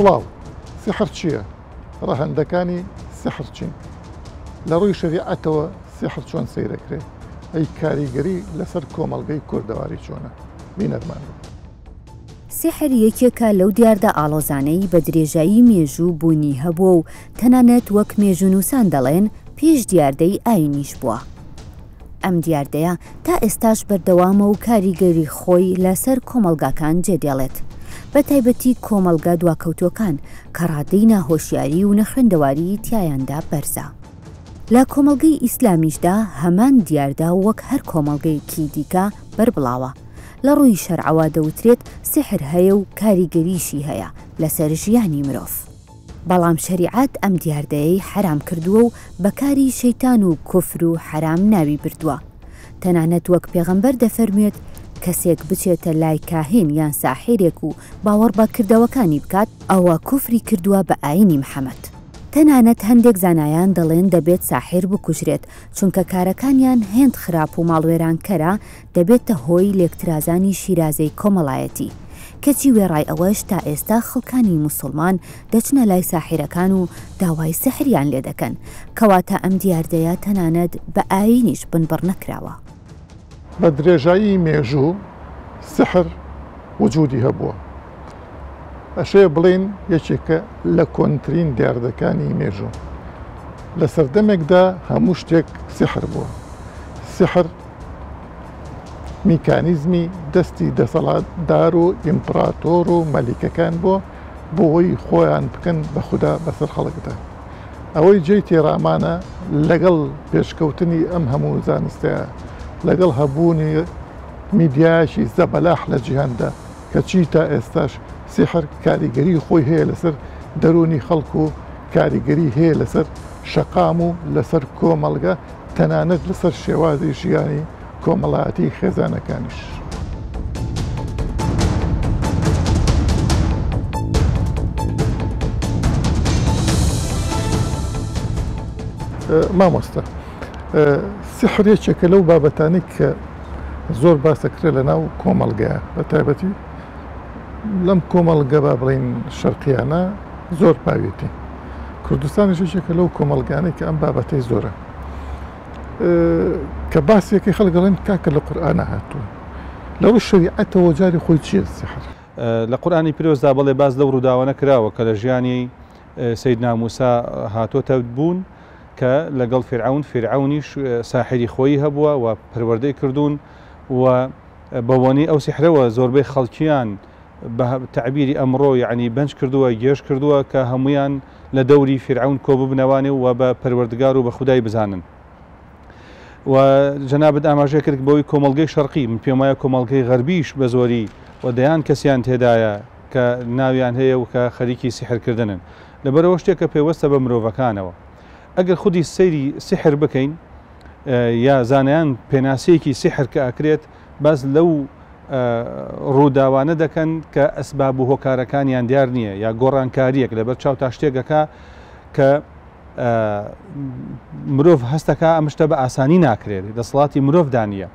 سڵاو سحر چییە؟ ڕەهەندەکانی سحر چین؟ لە ڕووی شەریعەتەوە سحر چۆن سەیرەکرێت؟ ئەی کاریگەری لەسەر کۆمەڵگەی کوردەواری چۆنە؟ بینەرمان. سحر یەکێکە لەو دیاردە ئاڵۆزانەی بە درێژایی مێژوو بوونی هەبووە و تەنانەت وەک مێژونووسان دەڵێن پێش دیاردەی ئاینیش بووە. ئەم دیاردەیە تا ئێستاش بەردەوامە و کاریگەری خۆی لەسەر کۆمەڵگاکان جێدێڵێت، بە تایبەتی کۆمەڵگا دواکەوتوەکان کە ڕادەی ناهۆشیاری و نەخوێندەواری تیایاندا بەرزە. لە کۆمەڵگەی ئیسلامیشدا هەمان دیاردا وەک هەر کۆمەڵگەیەکی دیکە بربڵاوە. لە ڕووی شەرعەوە دەوترێت سحر هەیە و کاریگەریشی هەیە لەسەر ژیانی مرۆڤ. بەڵام شەریعەت ئەم دیاردەیەی حرام کردووە و بەکاری شەیتان و کوفر و حرام ناوی بردووە. تەنانەت وەک پێغەمبەر دەفەرموێت کەسێک بچێتە لای کاهین یان ساحێرێک و باوەڕ بە کردەوەکانی بکات ئەوە کوفری کردووە بە ئاینی محەممەد. تەنانەت هەندێک زانایان دەڵێن دەبێت ساحێر بکوژرێت چونکە کارەکانیان هێند خراپ و ماڵوێرانکەرە دەبێتە هۆی لێکترازانی شیرازەی کۆمەڵایەتی. کەچی وێڕای ئەوەش تا ئێستا خەڵکانی موسڵمان دەچنە لای ساحیرەکان و داوای سحریان لێ دەکەن، کەواتە ئەم دیاردەیە تەنانەت بە ئاینیش بنبڕ نەکراوە. بە درێژایی مێژوو سحر وجودی هەبووە. ئەشەیە بڵێن یەکێکە لە کۆنترین دیاردەکانی مێژوو. لە سەردەمێکدا هەموو شتێک سحر بووە. سحر میکانیزمی دەستی دەسەڵاتدار و ئیمپراتۆر و مەلیکەکان بۆ بۆی خۆیان بکەن بە خوددا بەسەر خەڵکدا. ئەوەی جێی تێڕامانە لەگەڵ پێشکەوتنی ئەم هەموو زانستەیە، لەگەڵ هەبوونی میدیایشی زەبەلاح لە جیهاندا کە چی تا ئێستاش سحر کاریگەری خۆی هەیە لەسەر دەرونی خەڵک و کاریگەری هەیە لەسەر شەقام و لەسەر کۆمەڵگە، تەنانەت لەسەر شێوازی ژیانی کۆمەڵایەتی خێزانەکانیش. مامۆستا سحر یەکێکە لەو بابەتانی کە زۆر باسەکرێت لە ناو کۆمەڵگەیە، بە تایبەتی لەم کۆمەڵگە با بڵین شەرقیانە زۆر پاوێتی. کوردستانیش یەکێکە لەو کۆمەڵگانەی کە ئەم بابەتەی زۆرە کە باسیەکەی خەڵگەڵێن کاکە لە قورئانە هاتووە. لەو شەریعەتەوە جاری خۆی چییە سحر؟ لە قورئانی پیرۆزدا بڵێ باز لەو ڕووداوانە کراوە کە لە ژیانی سەیدنا موسا هاتۆتە بوون کە لەگەڵ فیرعەونیش ساحری خۆی هەبووە و پەروەردەی کردوون و بەوەنی ئەو سحرەوە زۆربەی خەڵکیان بە تعبیری ئەمڕۆ یعنی بەنج کردووە، گێژ کردووە کە هەمویان لە دەوری فیرعەون کۆ ببنەوانێ و بە پەروەردگار و بە خودای بزانن. و جەنابەت ئاماژەیە کرد بەوەی کۆمەڵگەی شەرقی، من پێم وایە کۆمەڵگەی غەربیش بە زۆری و دەیان کەسیان تێدایە کە ناویان هەیە و کە خەریکی سحرکردنن. لەبەرەوە شتێکە پێوەستە بە مرۆڤەکانەوە. ئەگەر خودی سەیری سحر بکەین یا زانایان پێناسەیەکی سحر کە ئەکرێت باز لەو ڕووداوانە دەکەن کە ئەسباب و هۆکارەکانیان دیار نییە یا گۆڕانکاریەک لەبەر چاو تا شتێکەکە کە مرۆڤ هەستەکە ئەم شتە بە ئاسانی ناکرێت، دەسەڵاتی مرۆڤدا نییە.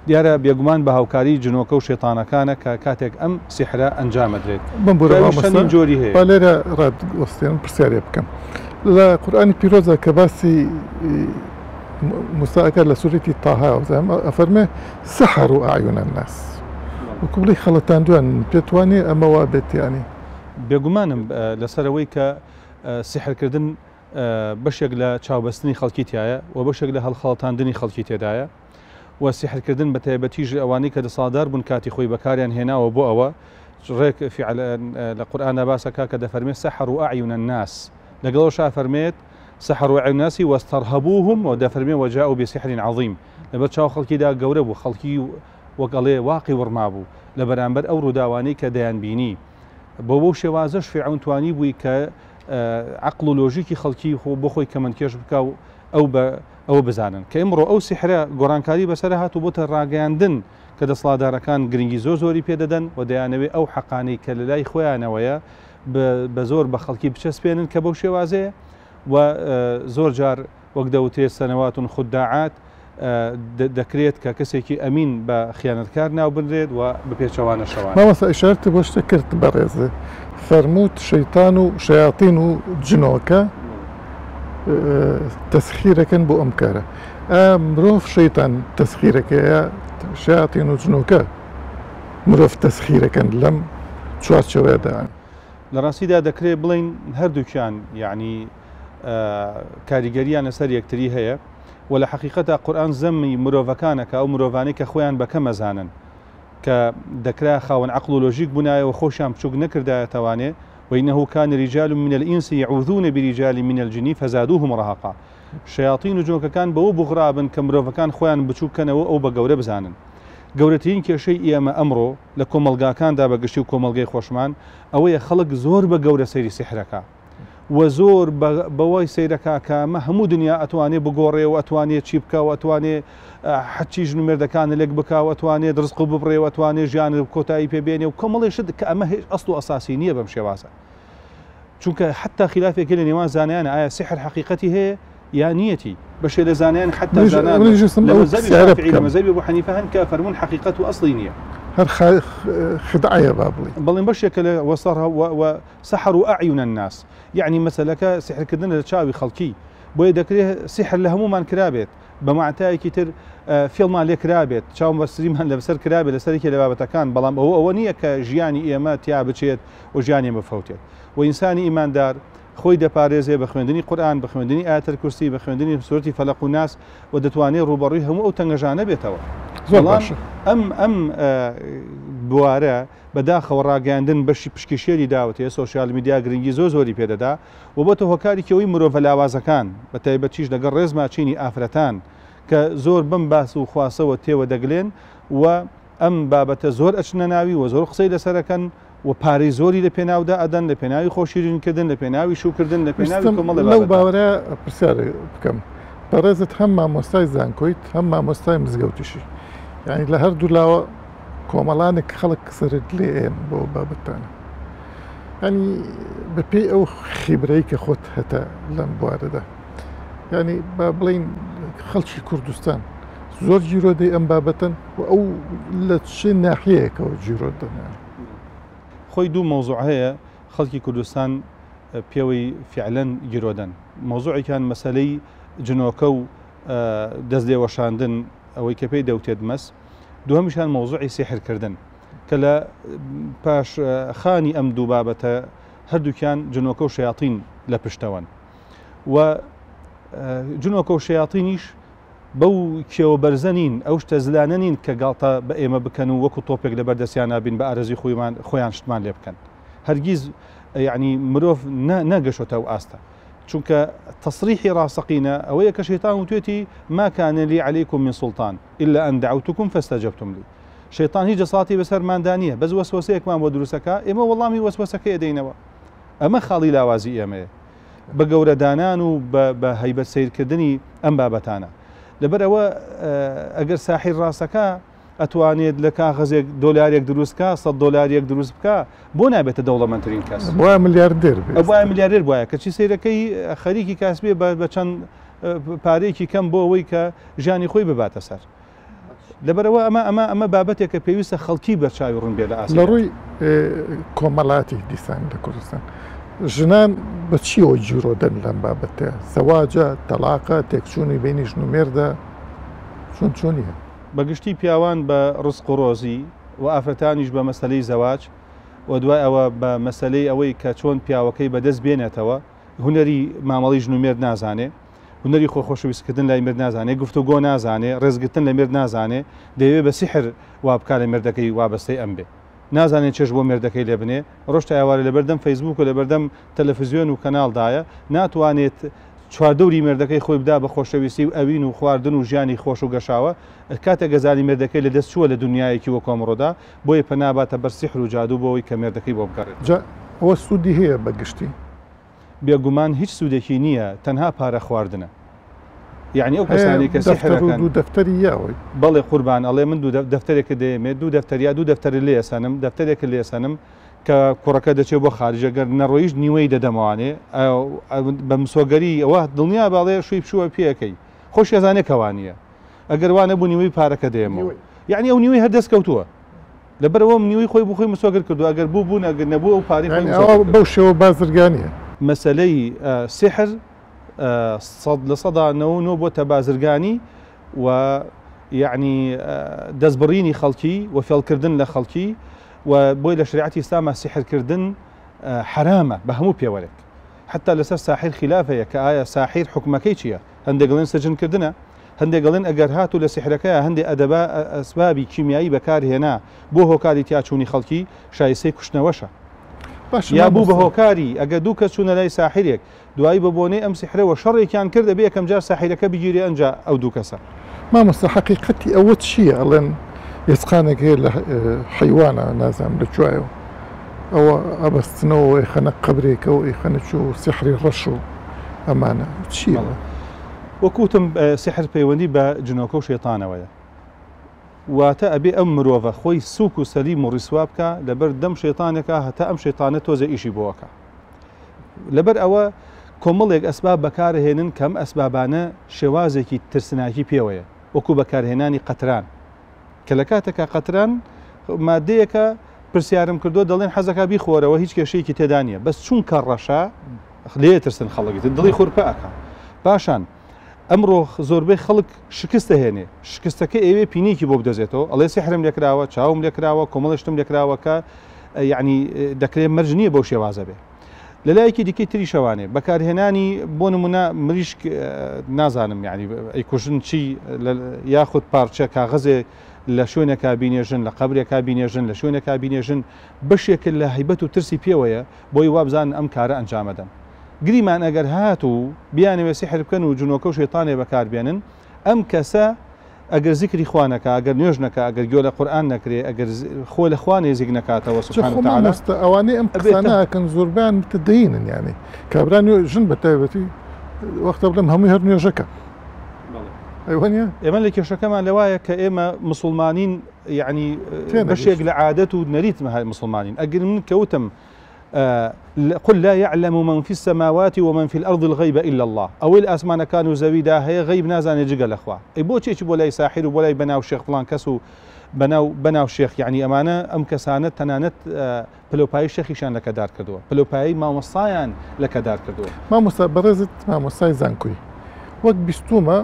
دیارە بێگومان بە هاوکاری جنۆکە و شێتانەکانە کە کاتێک ئەم سحرە ئەنجامەدرێت. بەم جۆری هەیە. لێرە ڕادوەستێن پرسیارێ بکەم. لە قورئانی پیرۆزە کە باسی موسا ئەکات لە سوورەتی تاها ئەفەرمێ سەحەروا ئەعیونا الناس. وەکو بڵێ خەڵەتاندووان پێتوانێ ئەمەوا بێتیانی؟ بێگومانم لەسەرەوەی کە سحرکردن بەشێک لە چاوبەستنی خەڵکی تایە و بەشێک لە هەڵخەڵەتاندنی خەڵکی تێدایە و سحرکردن بە تایبەتیژ ئەوانەی کە دەسەڵاتدار بوون کاتی خۆی بەکاریان هێناوە بۆ ئەوە ڕێک لە قورئانە باسەکە کە دەفەرمێت سەحەروا ئەعیونا الناس، لەگەڵەوەشا فەرمێت سەحەروا ئەعیونا الناس وەستەرهەبوهم و دەفەرمێت وەجاءوا بسحر عەظیم، لەبەر چاو خەڵکیدا گەورە بوو، خەڵکی وەگەڵێ واقی وڕما بوو لە بەرامبەر ئەو ڕووداوانەی کە دەیان بینی. بۆ شێوازەش فیرعەون توانی بووی کە عقل و لۆژیکی خەڵکی بۆ خۆی کەمەندکێش بکە و ئەو بزانن کە ئەمڕۆ ئەو سحرە گۆڕانکاری بەسەر هات و بۆتە ڕاگەیاندن کە دەسەڵاتدارەکان گرنگی زۆری پێدەدەن و دەیانەوێت ئەو حەقانەی کە لە لای خۆیانەوەیە بە زۆر بە خەڵکی بچەسپێنن کە بەو شێوازەیە و زۆر جار وەک دەوترێت سەنەوات خودداعات دەکرێت کە کەسێکی ئەمین بە خیانەتکار ناو بنرێت و بە پێچەوانە شەوان. مامەسا ئیشارەتی بۆ شتێک کرد بەڕێزێ فەرمووت شەیتان و شەیاطین و جنۆکە تەسخیرەکەن بۆ ئەم کارە. مرۆڤ شەیتان تەسخیرەکەیە شەیاطین و جنۆکە مرۆڤ تەسخیرەکەن لەم چوارچەوەیەدا. لە ڕاستیدا دەکرێت بڵین هەردووکیان یعنی کاریگەریان لەسەر یەکتری هەیە و لە حقیقەتە قورئان زەمی مرۆڤەکانەکە ئەو مرۆڤانەی کە خۆیان بەکە مەزانن کە دەکرا خاوەن عەقڵ و لۆژیک بوونایەوە خۆشیان بچووک نەکردایەتەوانێ وإنه كان رجال من الإنس يعوذون برجال من الجن فزادوهم رهقا. شياطين و جنۆکەکان بەوە بوغرابن کە مرۆڤەکان خۆیان بچووکەنەوە ئەو بە گەورە بزانن. گەورەترین کێشەی ئێمە ئەمڕۆ لە کۆمەلگاکاندا بەگشتی و کۆمەلگەی خۆشمان ئەوەیە خەڵک زۆر بە گەورە سەیری سیحرەکە و زۆر بەوەی سەیرەکە کە ئەمە هەموو دنیا ئەتوانێت بگۆڕێ و ئەتوانێت چی بکە و ئەتوانێت حەچی ژن و مێردەکانە لێک بکە و ئەتوانێت ڕزق ببڕێ و ئەتوانێت ژیان کۆتایی پێبێنێ و کۆمەڵێشت کە ئەمە هیچ ئەسڵ و ئەساسی نییە بەم شێوازە. چونکە حتا خلافێکی لە نێوان زانایانە ئایا سحر حقیقەتی هەیە یا نیەتی بەشێ لە زانایان حتا لە مەذهەبی ئەبوو حەنیفە هەن کە فەرموون حقیقەت و ئەسڵی نییە. هەر خدعەیە با بڵێن. بەڵێن بەشێکە لە وسحر أعين الناس يعني مەسەلەکە سحرکردن لە چاوی خەڵکی بۆیە دەکرێت سحر لە هەمومان کرابێت بە معناتایەکی تر فێڵمان لێ کرابێت چاوم بەسریمان لەسەر کرابێت لەسەرێکی لە بابەتەکان بەڵام ئەوە نییە کە ژیانی ئێمە تیا بچێت و ژیانی بفەوتێت و ئینسانی ئیماندار خۆی دەپارێزێ بە خوێندنی قورئان بە خوێندنی ئایەتەل کورسی بە خوێندنی سورەتی فەلەق و ناس و دەتوانێت ڕوبەڕووی هەموو ئەو تەنگەژانە بێتەوە. ئەم بوارە بەداخەوە ڕاگەاندن بەشی پشکیشێری داوتێ سۆشیال میدیا گرنگی زۆری پێدەدا و بۆتە هۆکارێکەوەی مرۆڤ لاوازەکان بە تایبەتیش لەگەڵ ڕێزماچینی ئافرەتان کە زۆر بم باس و خواسەوە تێوە دەگلێن و ئەم بابەتە زۆر ئەچنە ناوی و زۆر قسەی لەسەرەکەن و پارەی زۆری لە پێناودا ئەدەن لە پێناوی خۆشیرینکردن لە پێناوی شوکردن لە پێناوی کۆمەڵی لەو باوەرە پرسیار بکەم بەڕێزت هەم مامۆستای زانکۆیت هەم مامۆستای مزگەوتیشی یعنی لە هەردوو لاوە کۆمەڵانێک خەڵک سرت لێن بۆ بابەتانە ینی بەپێی ئەو خیبرەی کە خۆت هەتە لەم بوارەدا ینی با بڵین خەڵکی کوردستان زۆر جیرۆدەی ئەم بابەتن و ئەو لە چه ناحیەیەکەوە جیرۆدەن. خۆی دوو مۆزوع هەیە خەڵکی کوردستان پێوەی فعلەن گیرۆدەن. مۆزوعێکیان مەسەلەی جنۆکە و دەست لێوەشاندن ئەوەی کە پێی دەوتێت مەس، دووەمیشان مۆزوعی سیحرکردن کە لە پاش خانی ئەم دوو بابەتە هەردووکیان جنۆکە و شەیاطین لە پشتەوەن و جنۆکە و شەیاطینیش بەو کێوە بەرزەنین ئەو شتە زلانە نین کە گاڵتە بە ئێمە بکەن و وەکو تۆپێک لە بەردەستیان نابین بە ئارەزی خۆیان شتمان لێ بکەن. هەرگیز یعنی مرۆڤ نەگەشتە ئەو ئاستە چونکە تەصریحی ڕاستەقینە ئەوەیە کە شەیطان وتوێتی ما كان لي عليكم من سلطان إلا أن دعوتكم فاستجبتم لي. شەیطان هیچ دەسەڵاتی بەسەرماندا نییە بەس وەسوەسەیەکمان بۆ دروستەکە ئێمە وەڵامی وەسوەسەکەی ئەدەینەوە. ئەمە خاڵی لاوازی ئێمەیە بە گەورەدانان و بە هەیبەت سیرکردنی ئەم بابەتانە. لەبەرەوە ئەگەر ساحیر ڕاستەکە ئەتوانێت لە کاغەزێک دۆلارێک دروستکە $100 دروست بکە بۆ نابێتە دەوڵەمەندترین کەس بۆیە ملیاردێر بۆیە ملیاردێر بواە کەچی سیرەکەی خەریکی کاسبێ بە چەند پارەیەکی کەم بۆ ئەوەی کە ژیانی خۆی بباتە سەر. لەبەرەوە ئەمە بابەتێکە پێویستە خەڵکی بەرچاوی ڕوون بێ لە ئاسیا. لە ڕووی کۆمەڵاتی دیسان لە کوردستان ژنان بە چیەوە جیرۆدەن لەم بابەتە؟ زەواجە، تەلاقە، تێکچوونی بینی ژن و مێردە چۆنیە؟ بەگشتی پیاوان بە ڕزق و ڕۆزی و ئافرەتانیش بە مەسەلەی زەواج و دوای ئەوە بە مەسەلەی ئەوەی کە چۆن پیاوەکەی بەدەست بێنێتەوە هونەری مامەڵی ژن و مێرد نازانێ، هونەری خۆشەویستکردن لای مێرد نازانێ، گفتوگۆ نازانێ، ڕێزگرتن لە مێرد نازانێ، دەیەوێت بە سیحر وا بکات لە مێردەکەی وابەستەی ئەم بێ. نازانێت چێش بۆ مێردەکەی لێ بنێ، ڕۆژ تا ئێوارە لەبەردەم فەیسبوک و لەبەردەم تەلەڤیزیۆن و کەناڵدایە ناتوانێت چواردەوری مێردەکەی خۆی بدا بە خۆشەویستی و ئەوین و خواردن و ژیانی خۆش و گەشاوە کاتە گەزانی مێردەکەی لە دەست چووە لە دنیایەکی وە کۆمڕۆدا بۆیە پەناباتە بەر سیحر و جادو بۆەوەی کە مێردەکەی بۆ بگەڕێت. ئەوە سوودی هەیە بەگشتی؟ بێگومان هیچ سوودێکی نییە، تەنها پارە خواردنە. یعنی ئەو کەسانی کە سیحرەکەن دوو دەفتەری یاوەی بەڵێ قوربان ئەڵێ من دوو دەفتەرێکە دەیەمێت دوو دەفتەری لێسەنم دەفتەرێکە لێسەنم کە کوڕەکە دەچێت بۆ خارجەگەر نەڕۆیش نیوەی دەدەمەوانێ بە مسۆگەری ئەوە دڵنیا باڵێ شوی بچووە پێەکەی خۆش ێزانێکەوانە ئەگەر وانە بوو نیوەی پارەکە دێمەوە یعنی ئەو نیوەی هەردەست کەوتووە لەبەرەوە نیوەی خۆی بخۆی مسۆگر کردو ئەگەر بوو بوون ئەگەر نەبوو ئەو پارەی بەو شێوە بازرگانیە مەسەلەی سحر 100% بۆتە بازرگانی و یعنی دەستبڕینی خەڵکی و فێڵکردن لە خەڵکی و بۆی لە شریعەتی ئیسلامە سحرکردن حرامە بە هەموو پێوەرێک حتا لەسەر ساحر خلافەیە کە ئایا ساحر حکومەکەی چییە هەندێک گەڵێن سەجنکردنە هەندێک گەڵێن ئەگەر هاتو لە سحرەکەیە هەندێک ئەدەبا ئەسبابی کیمیایی بەکارهێنا بۆ هۆکاری تیاچوونی خەڵکی شایستەی کوشتنەوەشە یا بوو بە هۆکاری ئەگە دوو کەس چوونە لای ساحرێک دوایی بە بۆنەی ئەم سحرەوە شەڕێکیان کرد دەبێ یەکەم جار ساحرەکە بگیرێ ئەنجا ئەو دوو کەسە مامۆستا حەقیقەتی ئەوە چییە ئەڵێن ئێسقانێک هەیە لە حیوانە نازانم لە کوێیەوە ئەوە ئەبەستنەوە ئەیخەنە قەبرێکەوە ئەیخەنە چوو سحری ڕەش و ئەمانە چییە وەکوتم سحر پەیوەندی بە جنۆکە و شێتانەوەیە واتە ئەبێ ئەم مرۆڤە خۆی سووک و سەلیم و ڕیسوا بکە لەبەر دەم شێتانێکە هەتا ئەم شێتانە تۆزە ئیشی بۆەکە لەبەر ئەوە کۆمەڵێک ئەسباب بەکارهێنن کەم ئەسبابانە شێوازێکی ترسناکی پێوەیە وەکو بەکارهێنانی قەتران کە لە کاتێکە قەتران مادەیەکە پرسیارم کردو دەڵێن حەزەکە بیخۆرەوە هیچ کێشەیەکی تێدا نیە بەس چونکە ڕەشە لێ ترسن خەڵکی دڵی خورپەکە پاشان ئەمڕۆ زۆربەی خەڵک شکستە هێنێ شکستەکە ئێوێ پینێکی بۆ بدەزێتەوە ئەڵێ سحرم لێکراوە چاوم لێکراوە کۆمەڵشتم لێکراوە کە یعنی دەکرێت مەرج نییە بەو شێوازە بێ لە لایەکی دیکەی تری شەوانێ بەکارهێنانی بۆ نمونە مریشک نازانم یعنی ئەیکوژن چی یاخود پارچە کاغەزێ لە شوێنێکا بینێژن لە قەبرێکا بینێژن لە شوێنێکا بینێژن بەشێک لە هەیبەت و ترسی پێوەیە بۆی وابزان ئەم کارە ئەنجامەدەن گریمان ئەگەر هات و بیانەوێ سحر بکەن و جنۆکە و شێتانێ بەکاربێنن ئەم کەسە ئەگەر زیکری خوانەکە ئەگەر نوێژ نەکە ئەگەر گوێ لە قورئان نەکرێ ئەگەر خۆ لە خوانێ زیک نەکاتەوە سبحانه وتعالى ئەوانەی ئەم قسانەکەن زۆربیان متدەینن یعنی کابرا ژن بە تایبەتی وەختە بڵێم هەمووی هەر نوێژەکە ئێمە لە کێشەکەمان لەوایە کە ئێمە مسلمانین یعنی بەشێک لە عادەت و نەریتمە مسلمانین ئەگەر من کەوتم قل لا يعلم من في السماوات ومن في الأرض الغيب إلا الله أو الأسمان كانوا زويدا هي غيب نازان جگە لەخوا ئەی بۆچێکی بۆ لای ساحر و بۆ لای بەناو شێخ فڵان کەس و بەناو شێخ یعنی ئەمانە ئەم کەسانە تەنانەت پلۆپایی شێخیشان لەکەدار کردووە پلۆپایی مامۆستایان لەکەدار کردووە مامۆستا بەڕێزت مامۆستای زانکۆی وەک بیستومە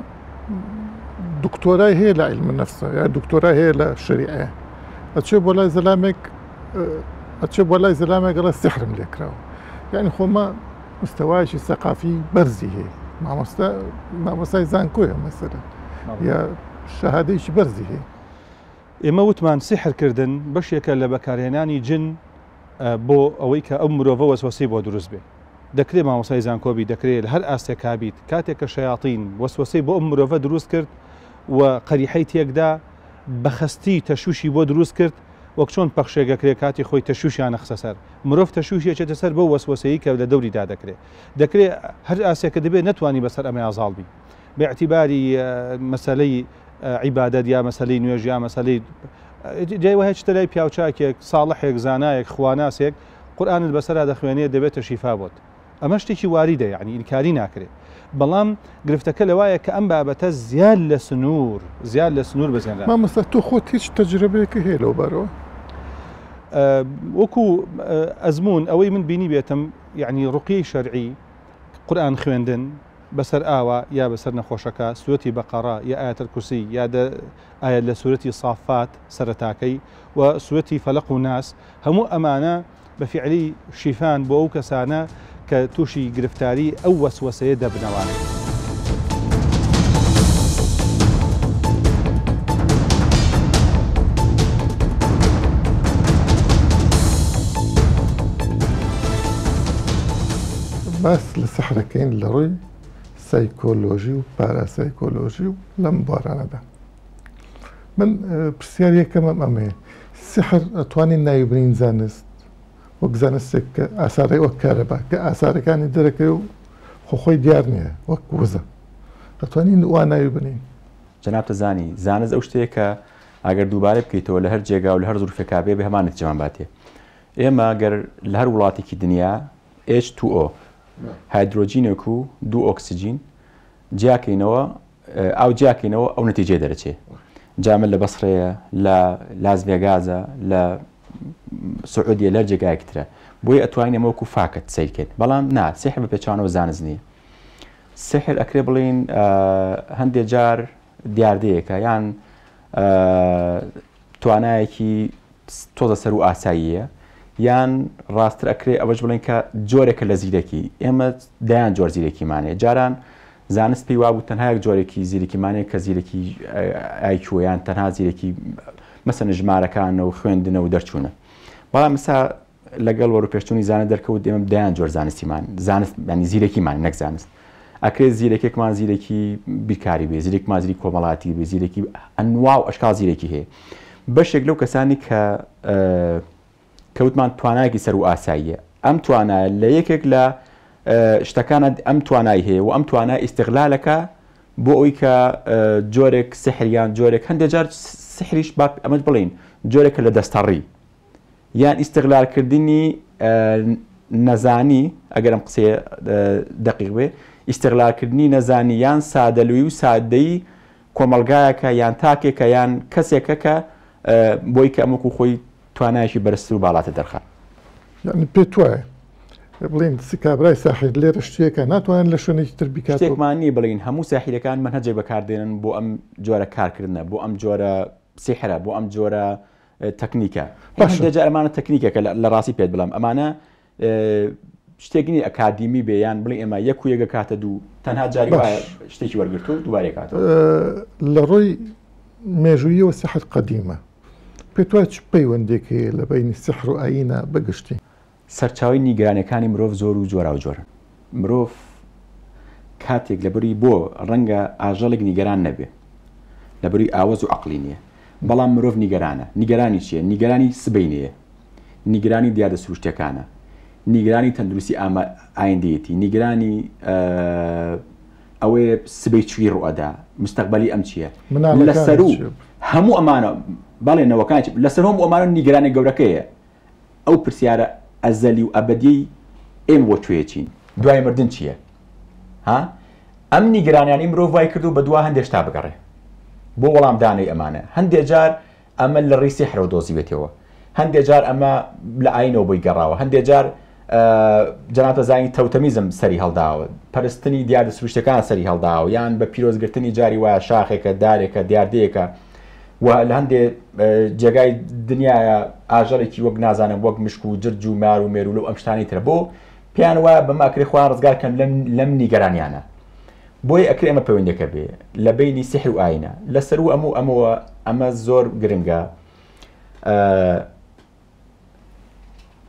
دکتۆرای هەیە لە عیلمە نەفسە یا دکتۆرای هەیە لە شەریعە ئەچێ بۆ لای زەلامێک ئەچێ بۆ لای زەلامێک گەڵە سحرم لێکراوە یعنی خۆمە مستەوایشی سەقافی بەرزی هەیە مامۆستای زانکۆیە مەسەلەن یا شەهادەیەکی بەرزی هەیە ئێمە وتمان سحرکردن بەشێکە لە بەکارهێنانی جن بۆ ئەوەی کە ئەو مرۆڤە وەسوەسەی بۆ دروست بێ دەکرێت مامۆستای زانکۆبی دەکرێت هەر ئاستێکا بیت کاتێک کە شەیاطین وەسوەسەی بۆ ئەم مرۆڤە دروست کرد و قەریحەی تێکدا بەخەستی تەشوشی بۆ دروست کرد وەک چۆن پەخشێگەکرێ کاتی خۆی تەشوشیان نەخسە سەر مرۆڤ تەشوشیەکێتە سەر بۆ وەسوەسەیی کە لە دەوریدا دەکرێت هەر ئاسێکە دەبێت نەتوانی بەسەر ئەمە ئازاڵبی باعتیباری مەسەلەی عیبادەت یا مەسەلەی نوێژ یا مەسەلەی جایوە هیچ لای پیاوچاکێک ساڵحێک زانایەک خواناسێک قورئانت بەسەرا دەخوێنێت دەبێتە شیفا بۆت ئەمە شتێکی واریدە یعنی ئینکاری ناکرێت بەڵام گرفتەکە لەوایە کە ئەم بابەتە زیاد لە سنوور بزێنرا مامۆستا تۆ خۆت هیچ تەجربەیەکە هەیە لەو بارەوە وەکو ئەزمون ئەوەی من بینی بێتم یعنی ڕوقیەی شەرعی قورئان خوێندن بەسەر ئاوا یا بەسەر نەخۆشەکە سوورەتی بەقەرە یا ئایەتەل کورسی یا ئاەت لە سوورەتی سافات سەرەتاکەی و سوورەتی فەلەق و ناس هەموو ئەمانە بە فیعلی شیفان بۆ ئەو کەسانە کە تووشی گرفتاری ئەو وەسوەسەیە دەبنەوانێت باس لە سەحرەکەین لە ڕووی سایکۆلۆژی و پاراسایکۆلۆژی و لەم بارانەدا من پرسیارەکەمە ئەمەیە سحر ئەتوانین ناویبرین زانست وەک زانستێک کە ئاسارەی وەک کارەبا کە ئاسارەکانی دەرەکەی و خۆخۆی دیار نییە وەک وزە ئەتوانین وا ناویبرین جەناب تەزانی زانست ئەو شتەیە کە ئەگەر دووبارە بکەیتەوە لە هەر جێگا و لە هەر زوورفێکا بێ بە هەمان نەتیجەمان باتێ ئێمە گەر لە هەر وڵاتێکی دنیا H2O هایدرۆجینێک و دوو ئۆکسیجین جیاکەینەوە ئەو جیاکەینەوە ئەو نەتیجێ دەرەچێ جامە لە بەسڕەیە لە لاس ڤێگازە لە سعودیە لەر جێگایەکترە بۆی ئەتوانین ئەمە وەکو فاکت سیرکەین بەڵام نا سحر بە پێچوانەوە زانست نییە سحر ئەکرێ بڵین هەندێک جار دیاردەیەکە یان توانایەکی تۆزە سەر و ئاساییە یان ڕاستتر ئەکرێ ئەوەش بڵێن کە جۆرێکە لە زیرەکی ئێمە دایان جۆر زیرەکیمانەیە جاران زانست پێی وابوو تەنها یەک جۆرێکی زیرەکیمانەیە کە زیرەکی ئایکیۆیان تەنها زیرەکی مەسەن ژمارەکانە و خوێندنە و دەرچوونە بەڵام مسا لەگەڵ وەرپێشتوونی زانە دەرکەوت ئێمە دایان جۆر زانستیمان زانست ینی زیرەکیمان نەک زانست ئەکرێت زیرەکێکمان زیرەکی بیرکاری بێ زیرێکمان زیری کۆمەڵاتی بێ زیرەکی ئەنوا و ئەشکال زیرەکی هەیە بەشێک لەو کەسانی کە کەوتمان توانایەکی سەر و ئاساییە ئەم توانایە لە یەکێک لە شتەکانە ئەم توانای هەیە و ئەم توانای ئیستیغلالەکە بۆ ئەوی کە جۆرێک سحریان جۆرێک هەندێک جار سحریش ئەمەش بڵین جۆرێکە لە دەستەڕی یان ئیستیغلالکردنی نەزانی ئەگەر ئەم قسەیە دەقیق بێ ئیستیغلالکردنی نەزانی یان سادەلووی و سادەیی کۆمەلگایەکە یان تاکێکە یان کەسێکە کە بۆی کە ئەمەکو خۆی توانایشی بەرزتر و باڵاتە دەرخات یعنی پێت وایە بڵین کابرای ساحیر لێرە شتێکە ناتوانن لە شوێنێکی تر بیکات شتێکمانی بڵین هەموو ساحیرەکان منهەجێ بەکاردێنن بۆ ئەم جۆرە کارکردنە بۆ ئەم جۆرە سحرە بۆ ئەم جۆرە تەکنیکە هەندێجار ئەمانە تەکنیکەکە لە ڕاستی پێت بڵام ئەمانە شتێکنی ئەکادیمی بێ یان بڵێ ئێمە یەک و یەکە کاتە دوو تەنها جاری شتێکی وەرگرتو دووبارێ کاتەوە لە ڕۆی مێژوویەوە سەحر قەدیمە پێت وایە چ پەیوەندێک هەیە لە بینی سحر و ئایینە بەگشتی سەرچاوی نیگرانەکانی مرۆڤ زۆر و جۆرا و جۆرن مرۆڤ کاتێک لەبەری بۆ ڕەنگە ئاژەڵێک نیگەران نەبێ لەبەری ئاوەز و عەقلی نییە بەڵام مرۆڤ نیگەرانە نیگەرانی چییە نیگەرانی سبەینەیە نیگەرانی دیادە سروشتەکانە نیگەرانی تەندروستی ئایندەیەتی نیگەرانی ئەوەیە سبەی چوی ڕوئەدا مستەقبەلی ئەم چییە لەسەر و هەموو ئەمانە باڵێنەوەکان لەسەر هەموو ئەمانە نیگەرانی گەورەکەیە ئەو پرسیارە ئەزەلی و ئەبەدی ئێمە بۆ کوێچین دوای مردن چییە ها ئەم نیگەرانیانی مرۆڤ وای کردو بە دوا هەندێک شتا بگەڕێ بۆ وەڵامدانەی ئەمانە هەندێک جار ئەمە لە ڕێی سحرەوە دۆزیوێتەوە هەندێک جار ئەمە لە ئاینەوە بۆی گەڕاوە هەندێک جار جەنابە زانی تەوتەمیزم سەری هەڵداوە پەرستنی دیاردە سروشتەکان سەری هەڵداوە یان بە پیرۆزگرتنی جاری وایە شاخێکە دارێکە دیاردەیەکە و لە هەندێک جێگای دنیاە ئاژەڵێکی وەک نازانم وەک مشک و جرج و مار و مێرو لەو ئەم شتانی ترە بۆ پێیان وایە بە ماکرێ خوان ڕزگارکەن لەم نیگەرانیانە بۆی ئەکرێ ئەمە پەیوەندەکە بێ لە بینی سحر و ئاینە لەسەر و ئەمە زۆر گرنگە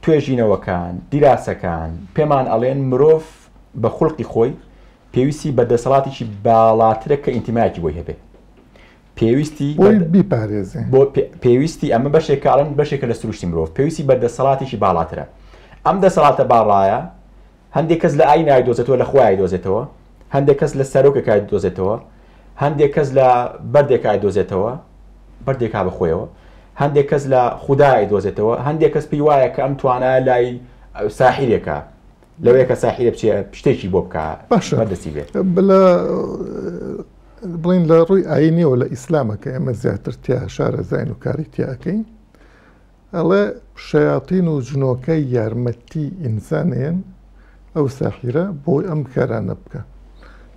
توێژینەوەکان دیراسەکان پێمان ئەڵێن مرۆڤ بە خوڵقی خۆی پێویستی بە دەسەڵاتێکی باڵاترە کە ئینتیمایەکی بۆی هەبێ پێویستی بیپارێزێ بۆ پێویستی ئەمە بەشێکاڵن بەشێکە لە سروشتی مرۆڤ پێویستی بە دەسەڵاتێکی باڵاترە ئەم دەسەڵاتە باڕایە هەندێک کەس لە ئاین ئایدۆزێتەوە لە خۆی ئایدۆزێتەوە هەندێک کەس لە سەرۆکێک ئایدۆزێتەوە هەندێک کەس لە بەردێک ئایدۆزێتەوە بەردێکا بەخۆیەوە هەندێک کەس لە خودا ئایدۆزێتەوە هەندێک کەس پێی وایە کە ئەم توانایە لای ساحیرێکە لەوەیە کە ساحیرە بچێ شتێکی بۆ بکە بەدەستی بێت بڵین لە ڕووی ئاینیەوە لە ئیسلامەکە ئێمە زیاتر تیا شارەزاین و کاری تیاکەین ئەڵێ شەیاطین و جنۆکەی یارمەتی ئینسانێن ئەو ساحیرە بۆی ئەم کارانە بکە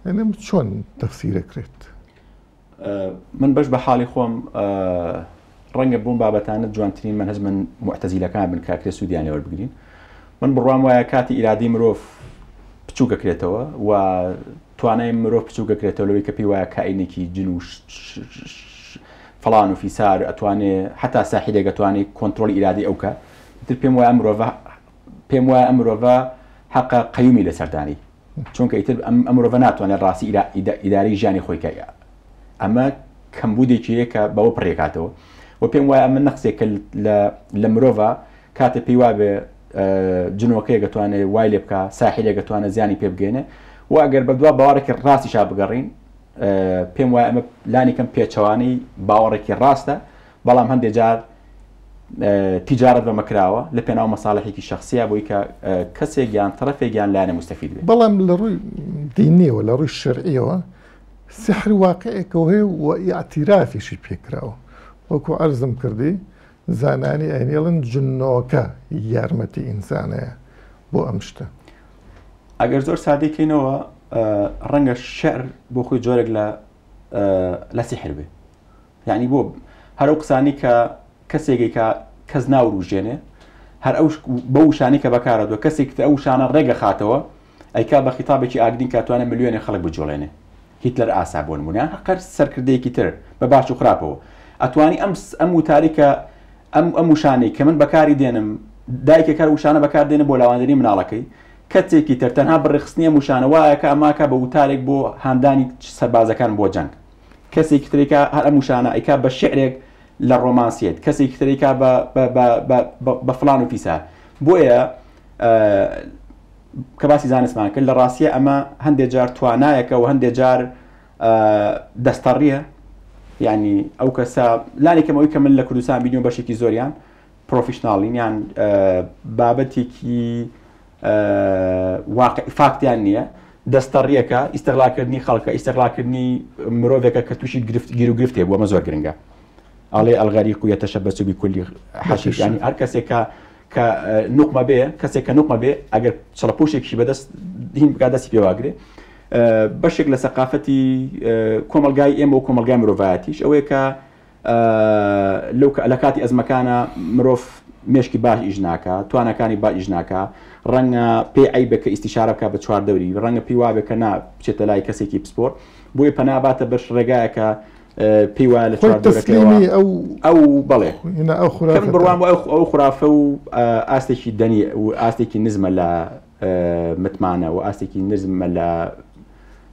ئەنم چۆن تەفسیرەکرێت من بەش بە حاڵی خۆم ڕەنگە بووم بابەتانت جوانترین من هەز من معتەزیلەکان بن کاکرێ سوودیان لێوەربگرین من بڕوام وایە کاتی ئیرادی مرۆڤ بچووکەکرێتەوە و توانای مرۆڤ بچووکەکرێتەوە لەوەی کە پێی وایە کائینێکی جن و فەڵان و فیسار ئەتوانێ حتا ساحیرێک ئەتوانێت کۆنتڕۆلی ئیرادی ئەوکە تر پێم وایە ئەم مرۆڤە حەقە قەیومی لەسەردانی چونکە ئیتر ئەم مرۆڤە ناتوانێت ڕاستی ئیداری ژیانی خۆی کە ئەمە کەمبودێکی هەیە کە بەوە پڕێکاتەوە و پێم وایە ئەمە نەقسێکە لە مرۆڤە کاتێ پێی وابێ جنۆکەیە دەتوانێت وای لێ بکە ساحیرێک دەتوانێت زیانی پێ بگەێنێ و ئەگەر بەدوا باوەڕێکی ڕاستیشا بگەڕین پێم وایە ئەمە لانی کەم پێچەوانەی باوەڕێکی ڕاستە بەڵام هەندێک جار تیجارەت بەمەکراوە لە پێناو مەساڵحێکی شخصیە بۆی کە کەسێک یان تەرەفێک یان لایەنە مستەفید بێت بەڵام لە ڕووی دینیەوە لە ڕووی شەرعیەوە سحر واقعێکەوە هەیە و ئاعتیرافیشی پێکراوە وەکو عەرزم کردی زانانی ئەینێڵن جنۆکە یارمەتی ئینسانەیە بۆ ئەم شتە. ئەگەر زۆر سادەیکەینەوە ڕەنگە شعر بۆ خۆی جۆرێک لە سیحر بێ، یعنی بۆ هەر ئەو قسانی کە کەسێکی کە کەس ناوروژێنێ هەر ئەو بە وشانی کە بەکارەوە کەسێک ئەو شانە ڕێگە خاتەوە ئەیکا بە خیتابێکی ئاگدین کاتوانە ملیۆنی خەڵک بجۆڵێنێ. هیتلەر ئاسا بۆ نمونە هەقەر سەرکردەیەکی تر بە باش و خراپەوە ئەتوانی ئەم وتاریکە ئەم وشانەی کە من بەکاری دێنم دایکێک کار وشانە بەکار دێنە بۆ لاواندنی مناڵەکەی کەسێکی تر تەنها بڕێخستنیە وشانە وایەکە ئەماکە بە وتارێک بۆ هاندانی سەربازەکان بۆ جەنگ، کەسێکی ترێکا هەر ئەم وشانە ئەیکا بە شعرێک لە ڕۆمانسیێت، کەسێکی ترێکا بە فڵان و فیسا. بۆیە کە باسی زانستمان کرد لە ڕاستیە ئەمە هەندێک جار توانایەکە و هەندێک جار دەستەڕیە، یعنی ئەو کەسە لانێکەمەوەی کە من لە کوردستان بینی و بەشێکی زۆریان پرۆفیشناڵین یان بابەتێکی فاکتیان نییە، دەستەڕیەکە ئیستەغلاکردنی خەڵکە ئیستەغلاکردنی مرۆڤێکە کە تووشی گیر و گرفتێ بووە ئەمە زۆر گرنگە. ئاڵێ ئەلغەریق و یەتەشەبەسو بکلی حەشیش، یعنی هەر کەسێکە کە نوقمە بێ کەسێک کە نوقمە بێ ئەگەر چڵەپۆشێکی بەدەست هین بکات دەستی پێواگرێ. بەشێک لە سەقافەتی کۆمەلگای ئێمە و کۆمەلگای مرۆڤایەتیش ئەوەیە کە لە کاتی ئەزمەکانە مرۆڤ مێشکی باش ئیش ناکە، توانەکانی با ئیش ناکە، ڕەنگە پێی ئەیبێکە ئیستیشارە بکات بە چواردەوری، ڕەنگە پێی وابێت کە نا بچێتە لای کەسێکی پسپۆر، بۆیە پەناباتە بەش ڕێگایەکە پێی وایە لە چواردەوریەکەوە ئەو بەڵێ بڕوان ئەو خورافە و ئاستێکی دەنی و ئاستێکی نزمە لە متمانە و ئاستێکی نزمە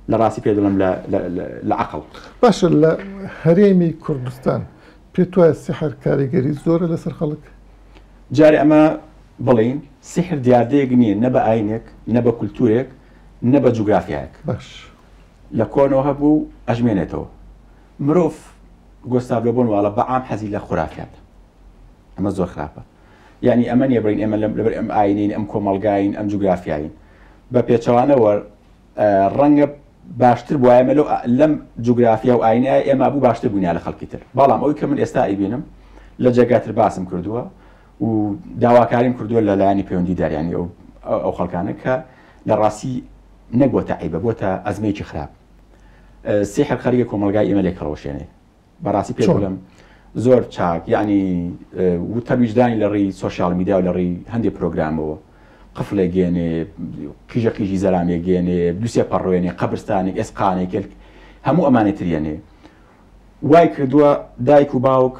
لە ڕاستی پێ دەڵم لە عەقڵ. باشە لە هەرێمی کوردستان پێت وایە سیحر کاریگەری زۆرە لەسەر خەڵک؟ جارێ ئەمە بڵین سیحر دیاردەیەک نییە، نە بە ئاینێک نە بە کولتورێک نە بە جوگرافیایەک. باش لە کۆنەوە هەبوو ئەژمێنێتەوە. مرۆڤ گۆستاڤلە بۆن واڵە بەعام حەزی لە خورافیات، ئەمە زۆر خراپە. یعنی ئەمە نیە بڕین ئێمە لەبەر ئەم ئاینین ئەم کۆمەڵگاین ئەم جوگرافیاین بە پێچەوانەوە ڕەنگە باشتر بواە لەم جوگرافیا و ئاینای ئێمە بوو باشتر بوونیا لە خەڵکی تر. بەڵام ئەوی کە من ئێستا ئیبینم لە جێگاتر باسم کردووە و داواکاریم کردووە لە لایانی پەیوەندی داریانی ئەو خەڵکانە کە لە ڕاستی نەگوتە عیبە بۆتە ئەزمەیەکی خراپ. سیحر خەریکە کۆمەلگای ئێمە لێکڕەوەشێنێ بەڕاستی پێ بڵم زۆر چاک، یعنی وتەویژدانی لە ڕێی سۆشیال میدیا و لە ڕێی هەندێک پرۆگرامەوە قفلێ گێنێ قیژە قیژی زەرامێ گێنێ دووسێ پەڕۆێنێ قەبرستانێک ئێسقانێک هەموو ئەمانەی تریێنێ. وای کردووە دایک و باوک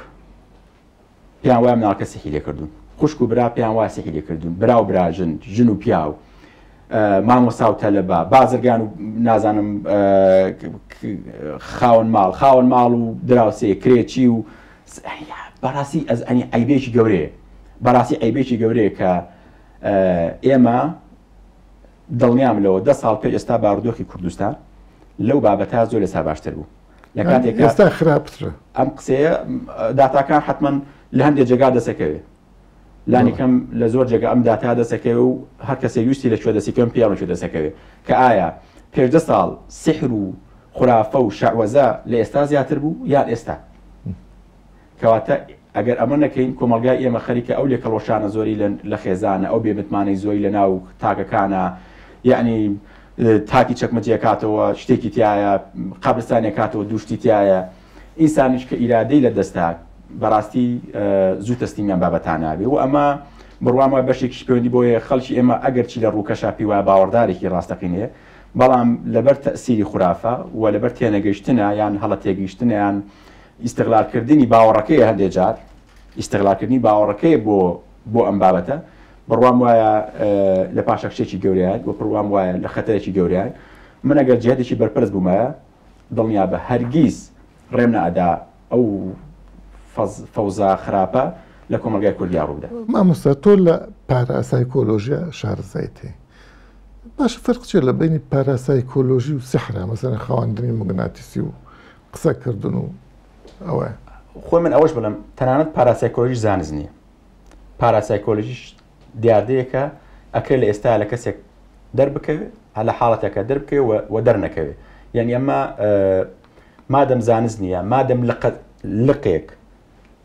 پیان وای مناڵکە سیحری لێکردوون، خوشک و برا پیان وای سیحری لێکردوون، برا و براژن ژن و پیا و مامۆستا و تەلەبە بازرگان و نازانم خاوەن ماڵ و دراوسێ کرێکی و بەڕاستی ئەز ئەنی عیبێکی گەورەیە، بەڕاستی عیبێکی گەورەیە کە ئێمە دڵنیام لەوە 10 ساڵ پێش ئێستا بارودۆخی کوردستان لەو بابەتە زۆر لەسا باشتر بوو. لە کاتێک ئێستا خراپترە. ئەم قسەیە داتاکان حتمما لە هەندێک جێگا دەسەکەوێ، لانیکەم لە زۆر جێگا ئەم داتا دەسەکەوێ و هەر کەسێ ویستی لەکوێ دەسیکەم پیاوە لەکوێ دەسەکەوێ کە ئایا پێش 10 ساڵ سحر و خورافە و شعوەزە لە ئێستا زیاتر بوو یان ئێستا؟ کەواتە ئەگەر ئەمە نەکەین کۆمەلگای ئێمە خەریکە ئەو لێکەڵۆشانە زۆری لە خێزانە ئەو بێمتمانەی زۆری لە ناو تاکەکانە، یعنی تاکی چەکمەجیەکاتەوە شتێکی تایە قەبرستانێکاتەوە دووشتی تایە ئینسانیش کە ئیرادەی لە دەستا بەڕاستی زوو تەستیمیان بابەتانابێ و ئەمە بڕوان وای بەشێکیش پەیوەندی بۆیە خەڵکی ئێمە ئەگەر چی لە ڕووکەشاپی وایە باوەڕدارێکی ڕاستەقینەیە، بەڵام لەبەر تەسیری خورافە و لەبەر تێنەگەیشتنە یان هەڵە تێگەیشتنە یان ئیستیغلالکردنی باوەڕەکەی هەندێک جار ئیستیغلالکردنی باوەڕەکەی بۆ ئەم بابەتە بڕوام وایە لە پاشە شتێکی گەورەیە و بڕوام وایە لە خەتەرێکی گەورەیە. من ئەگەر جهتێکی بەرپرس بوومایە دڵنیا بە هەرگیز ڕێم نەئەدا ئەو فەوزا خراپە لە کۆمەلگای کوردیا ڕوودا. مامۆستا تۆ لە پاراسایکۆلۆژیا شارەزایتێ، باش فەرق چێ لە بینی پاراسایکۆلۆژی و سحرە، مەسەڵەن خاوەندنی موگناتیسی و قسەکردن و ئەوە؟ خۆی من ئەوەش بڵم تەنانەت پاراسایکۆلۆژی زانست نییە. پاراسایکۆلۆژیش دیاردەیەکە ئەکرێت لە ئێستا لە کەسێک دەربکەوێت لە حاڵەتێکە دەربکەوێت و دەرنەکەوێت، یعنی ئەمە مادەم زانست نییە مادەم لقێک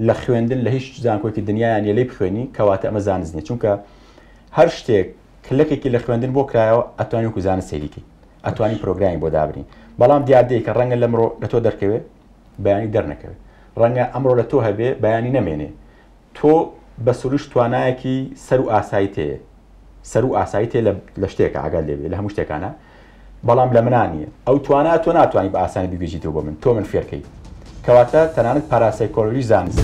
لە خوێندن لە هیچ زانکۆکی دنیایان لێ بخوێنی کەواتە ئەمە زانست نیە چونکە هەر شتێک کلەکێکی لە خوێندن بۆ کرایەوە ئەتوانی وەکو زانست سەیریکەی ئەتوانی پرۆگرامی بۆ دابرین بەڵام دیاردەیە کە ڕەنگە لەمڕۆ لە تۆ دەرکەوێت بەیانی دەرنەکەوێت ڕەنگە ئەمڕۆ لە تۆ هەبێ بەیانی نەمێنێ تۆ بە سروش توانایەکی سەر و ئاسایی تەیە سەر و ئاسایی تێ لە شتێکە ئاگات لێبێ لە هەموو شتێکانە بەڵام لە منانیە ئەو توانە تۆ ناتوانانی بە ئاسانی بگەیتەوە بۆ من تۆ من فێرکەی کەواتە تەنانەت پاراسایکۆلۆژی زانست